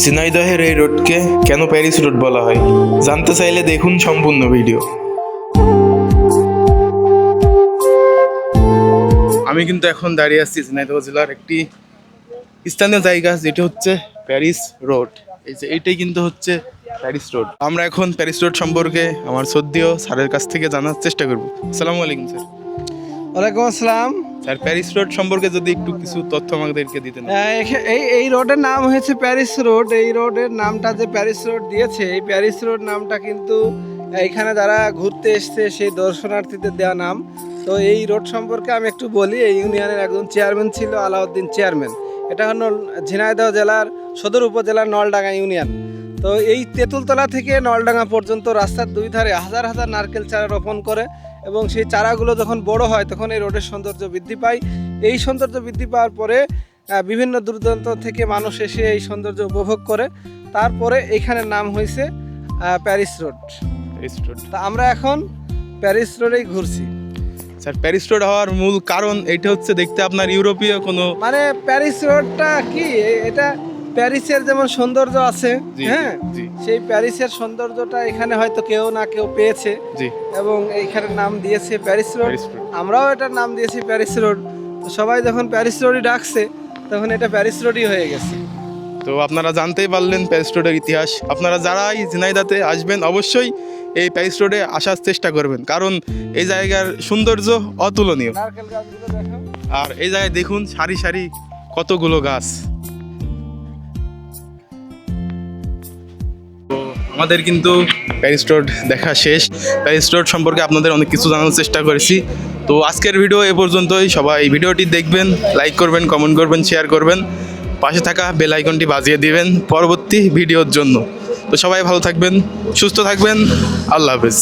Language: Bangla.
ঝিনাইদহের এই রোডকে কেন প্যারিস রোড বলা হয় জানতে চাইলে দেখুন সম্পূর্ণ ভিডিও। আমি কিন্তু এখন দাঁড়িয়ে আছি ঝিনাইদহ জেলার একটি স্থানীয় জায়গা, যেটা হচ্ছে প্যারিস রোড। এই যে এইটাই কিন্তু হচ্ছে প্যারিস রোড। আমরা এখন প্যারিস রোড সম্পর্কে আমার শ্রদ্ধেয় স্যারের কাছ থেকে জানার চেষ্টা করব। আসসালামু আলাইকুম স্যার। ওয়ালাইকুম আসসালাম। স্যার, প্যারিস রোড সম্পর্কে যদি একটু কিছু তথ্য আমাদেরকে দিতেন। এই রোডের নাম হয়েছে প্যারিস রোড। এই রোডের নামটা যে প্যারিস রোড দিয়েছে, এই প্যারিস রোড নামটা কিন্তু এইখানে যারা ঘুরতে এসছে সেই দর্শনার্থীদের দেওয়া নাম। তো এই রোড সম্পর্কে আমি একটু বলি। এই ইউনিয়নের একজন চেয়ারম্যান ছিল, আলাউদ্দিন চেয়ারম্যান। এটা হলো ঝিনাইদহ জেলার সদর উপজেলার নলডাঙ্গা ইউনিয়ন। তো এই তেঁতুলতলা থেকে নলডাঙ্গা পর্যন্ত রাস্তার দুই ধারে হাজার হাজার নারকেল চারা রোপণ করে এবং সেই চারাগুলো যখন বড় হয় তখন এই রোডের সৌন্দর্য বৃদ্ধি পায়। এই সৌন্দর্য বৃদ্ধি পাওয়ার পরে বিভিন্ন দূরদূরান্ত থেকে মানুষ এসে এই সৌন্দর্য উপভোগ করে। তারপরে এইখানের নাম হয়েছে প্যারিস রোড। Paris road. তা আমরা এখন প্যারিস রোডেই ঘুরছি। স্যার, প্যারিস রোড হওয়ার মূল কারণ এটা হচ্ছে দেখতে আপনার ইউরোপীয় কোনো মানে প্যারিস রোডটা কি, এটা প্যারিসের যেমন সৌন্দর্য আছে, হ্যাঁ, সেই প্যারিসের সৌন্দর্যটা এখানে হয়তো কেউ না কেউ পেয়েছে এবং এইখানে নাম দিয়েছে প্যারিস রোড। আমরাও এটার নাম দিয়েছি প্যারিস রোড। তো সবাই যখন প্যারিস রোডই ডাকছে তখন এটা প্যারিস রোডই হয়ে গেছে। তো আপনারা জানতেই পারলেন প্যারিস রোডের ইতিহাস। আপনারা যারাই ঝিনাইদহতে আসবেন অবশ্যই এই প্যারিস রোডে আসার চেষ্টা করবেন, কারণ এই জায়গার সৌন্দর্য অতুলনীয়। নারকেল গাছগুলো দেখো। আর এই জায়গায় দেখুন সারি সারি কতগুলো গাছ। তো আমাদের কিন্তু প্যারিস রোড দেখা শেষ। প্যারিস রোড সম্পর্কে আপনাদের অনেক কিছু জানানোর চেষ্টা করেছি। তো আজকের ভিডিও এ পর্যন্তই। সবাই ভিডিওটি দেখবেন, লাইক করবেন, কমেন্ট করবেন, শেয়ার করবেন, পাশে থাকা বেল আইকনটি বাজিয়ে দিবেন পরবর্তী ভিডিওর জন্য। তো সবাই ভালো থাকবেন, সুস্থ থাকবেন। আল্লাহ হাফেজ।